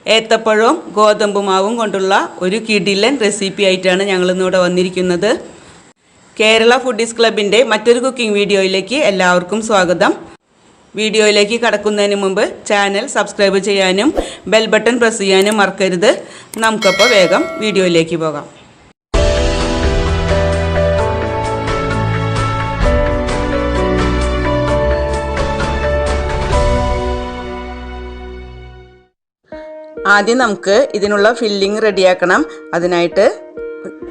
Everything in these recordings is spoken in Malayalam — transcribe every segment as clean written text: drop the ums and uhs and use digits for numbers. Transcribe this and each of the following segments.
ഏത്തപ്പഴവും ഗോതമ്പ് മാവും കൊണ്ടുള്ള ഒരു കിടിലൻ റെസിപ്പി ആയിട്ടാണ് ഞങ്ങൾ ഇന്നിവിടെ വന്നിരിക്കുന്നത്. കേരള ഫുഡീസ് ക്ലബിൻ്റെ മറ്റൊരു കുക്കിംഗ് വീഡിയോയിലേക്ക് എല്ലാവർക്കും സ്വാഗതം. വീഡിയോയിലേക്ക് കടക്കുന്നതിന് മുമ്പ് ചാനൽ സബ്സ്ക്രൈബ് ചെയ്യാനും ബെൽ ബട്ടൺ പ്രസ് ചെയ്യാനും മറക്കരുത്. നമുക്കപ്പോൾ വേഗം വീഡിയോയിലേക്ക് പോകാം. ആദ്യം നമുക്ക് ഇതിനുള്ള ഫില്ലിംഗ് റെഡിയാക്കണം. അതിനായിട്ട്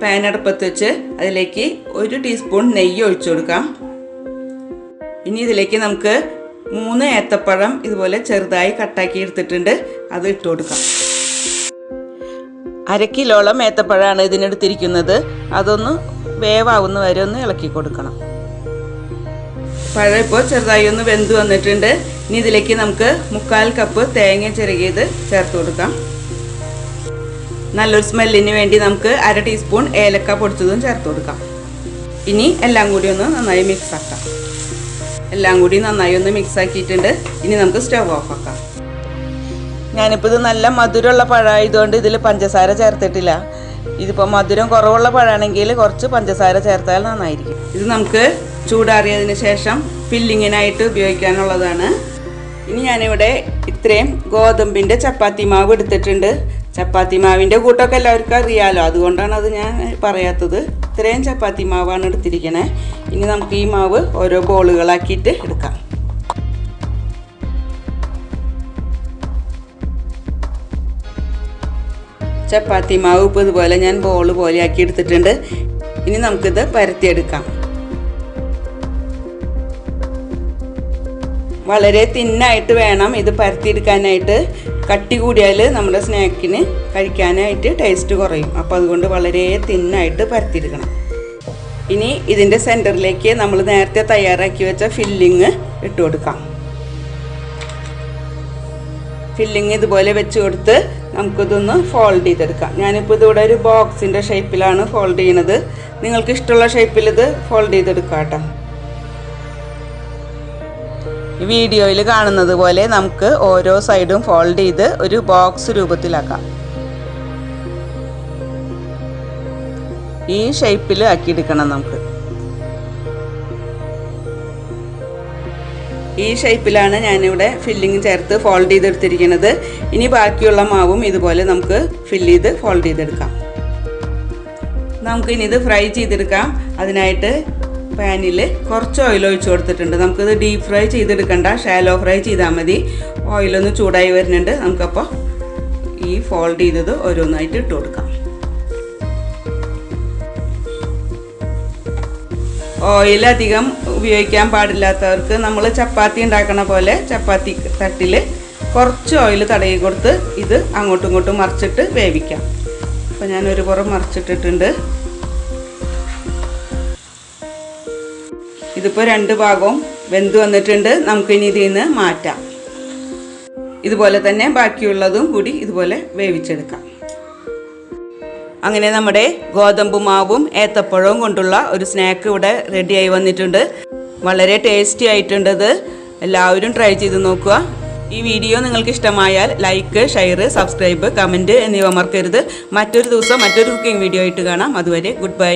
പാൻ അടുപ്പത്ത് വെച്ച് അതിലേക്ക് 1 ടീസ്പൂൺ നെയ്യ് ഒഴിച്ചു കൊടുക്കാം. ഇനി ഇതിലേക്ക് നമുക്ക് 3 ഏത്തപ്പഴം ഇതുപോലെ ചെറുതായി കട്ടാക്കി എടുത്തിട്ടുണ്ട്, അത് ഇട്ട് കൊടുക്കാം. 1/2 കിലോളം ഏത്തപ്പഴമാണ് ഇതിനെടുത്തിരിക്കുന്നത്. അതൊന്ന് വേവാവുന്ന വരെ ഒന്ന് ഇളക്കി കൊടുക്കണം. പഴം ഇപ്പോൾ ചെറുതായി ഒന്ന് വെന്ത് വന്നിട്ടുണ്ട്. ഇനി ഇതിലേക്ക് നമുക്ക് 1/4 കപ്പ് തേങ്ങ ചിരകിയത് ചേർത്ത് കൊടുക്കാം. നല്ലൊരു സ്മെല്ലിന് വേണ്ടി നമുക്ക് 1/2 ടീസ്പൂൺ ഏലക്ക പൊടിച്ചതും ചേർത്ത് കൊടുക്കാം. ഇനി എല്ലാം കൂടി ഒന്ന് നന്നായി മിക്സ് ആക്കാം. എല്ലാം കൂടി നന്നായി ഒന്ന് മിക്സ് ആക്കിയിട്ടുണ്ട്. ഇനി നമുക്ക് സ്റ്റവ് ഓഫ് ആക്കാം. ഞാനിപ്പോൾ ഇത് നല്ല മധുരമുള്ള പഴമായതുകൊണ്ട് ഇതിൽ പഞ്ചസാര ചേർത്തിട്ടില്ല. ഇതിപ്പോൾ മധുരം കുറവുള്ള പഴമാണെങ്കിൽ കുറച്ച് പഞ്ചസാര ചേർത്താൽ നന്നായിരിക്കും. ഇത് നമുക്ക് ചൂടാറിയതിന് ശേഷം ഫില്ലിങ്ങിനായിട്ട് ഉപയോഗിക്കാനുള്ളതാണ്. ഇനി ഞാനിവിടെ ഇത്രയും ഗോതമ്പിൻ്റെ ചപ്പാത്തി മാവ് എടുത്തിട്ടുണ്ട്. ചപ്പാത്തി മാവിൻ്റെ കൂട്ടമൊക്കെ എല്ലാവർക്കും അറിയാമല്ലോ, അതുകൊണ്ടാണ് അത് ഞാൻ പറയാത്തത്. ഇത്രയും ചപ്പാത്തി മാവാണ് എടുത്തിരിക്കണേ. ഇനി നമുക്ക് ഈ മാവ് ഓരോ ബോളുകളാക്കിയിട്ട് എടുക്കാം. ചപ്പാത്തി മാവ് ഇപ്പോൾ ഇതുപോലെ ഞാൻ ബോൾ പോലെ ആക്കി എടുത്തിട്ടുണ്ട്. ഇനി നമുക്കിത് പരത്തിയെടുക്കാം. വളരെ തിന്നായിട്ട് വേണം ഇത് പരത്തിയെടുക്കാനായിട്ട്. കട്ടി കൂടിയാൽ നമ്മുടെ സ്നാക്കിന് കഴിക്കാനായിട്ട് ടേസ്റ്റ് കുറയും. അപ്പോൾ അതുകൊണ്ട് വളരെ തിന്നായിട്ട് പരത്തിയെടുക്കണം. ഇനി ഇതിൻ്റെ സെൻറ്ററിലേക്ക് നമ്മൾ നേരത്തെ തയ്യാറാക്കി വെച്ച ഫില്ലിങ് ഇട്ട് കൊടുക്കാം. ഫില്ലിങ് ഇതുപോലെ വെച്ച് കൊടുത്ത് നമുക്കിതൊന്ന് ഫോൾഡ് ചെയ്തെടുക്കാം. ഞാനിപ്പോൾ ഇതിവിടെ ഒരു ബോക്സിൻ്റെ ഷേപ്പിലാണ് ഫോൾഡ് ചെയ്യുന്നത്. നിങ്ങൾക്ക് ഇഷ്ടമുള്ള ഷേപ്പിൽ ഇത് ഫോൾഡ് ചെയ്തെടുക്കാം കേട്ടോ. ഈ വീഡിയോയിൽ കാണുന്നത് പോലെ നമുക്ക് ഓരോ സൈഡും ഫോൾഡ് ചെയ്ത് ഒരു ബോക്സ് രൂപത്തിലാക്കാം. ഈ ഷേപ്പിൽ ആക്കിയെടുക്കണം നമുക്ക്. ഈ ഷേപ്പിലാണ് ഞാനിവിടെ ഫില്ലിങ് ചേർത്ത് ഫോൾഡ് ചെയ്തെടുത്തിരിക്കുന്നത്. ഇനി ബാക്കിയുള്ള മാവും ഇതുപോലെ നമുക്ക് ഫില്ല് ചെയ്ത് ഫോൾഡ് ചെയ്തെടുക്കാം. നമുക്കിനി ഇത് ഫ്രൈ ചെയ്തെടുക്കാം. അതിനായിട്ട് പാനിൽ കുറച്ച് ഓയിൽ ഒഴിച്ച് കൊടുത്തിട്ടുണ്ട്. നമുക്കിത് ഡീപ്പ് ഫ്രൈ ചെയ്തെടുക്കണ്ട, ഷാലോ ഫ്രൈ ചെയ്താൽ മതി. ഓയിലൊന്ന് ചൂടായി വരുന്നുണ്ട്. നമുക്കപ്പോൾ ഈ ഫോൾഡ് ചെയ്തത് ഓരോന്നായിട്ട് ഇട്ട് കൊടുക്കാം. ഓയിൽ അധികം ഉപയോഗിക്കാൻ പാടില്ലാത്തവർക്ക് നമ്മൾ ചപ്പാത്തി ഉണ്ടാക്കണ പോലെ ചപ്പാത്തി തട്ടിൽ കുറച്ച് ഓയിൽ തടയി കൊടുത്ത് ഇത് അങ്ങോട്ടും ഇങ്ങോട്ടും മറിച്ചിട്ട് വേവിക്കാം. അപ്പോൾ ഞാനൊരു പുറം മറിച്ചിട്ടിട്ടുണ്ട്. ഇതിപ്പോൾ 2 ഭാഗവും വെന്ത് വന്നിട്ടുണ്ട്. നമുക്കിനി ഇതിൽ നിന്ന് മാറ്റാം. ഇതുപോലെ തന്നെ ബാക്കിയുള്ളതും കൂടി ഇതുപോലെ വേവിച്ചെടുക്കാം. അങ്ങനെ നമ്മുടെ ഗോതമ്പ് മാവും ഏത്തപ്പഴവും കൊണ്ടുള്ള ഒരു സ്നാക്ക് ഇവിടെ റെഡിയായി വന്നിട്ടുണ്ട്. വളരെ ടേസ്റ്റി ആയിട്ടുണ്ടത്. എല്ലാവരും ട്രൈ ചെയ്ത് നോക്കുക. ഈ വീഡിയോ നിങ്ങൾക്ക് ഇഷ്ടമായാൽ ലൈക്ക്, ഷെയർ, സബ്സ്ക്രൈബ്, കമൻറ്റ് എന്നിവ മറക്കരുത്. മറ്റൊരു ദിവസം മറ്റൊരു കുക്കിംഗ് വീഡിയോ ആയിട്ട് കാണാം. അതുവരെ ഗുഡ് ബൈ.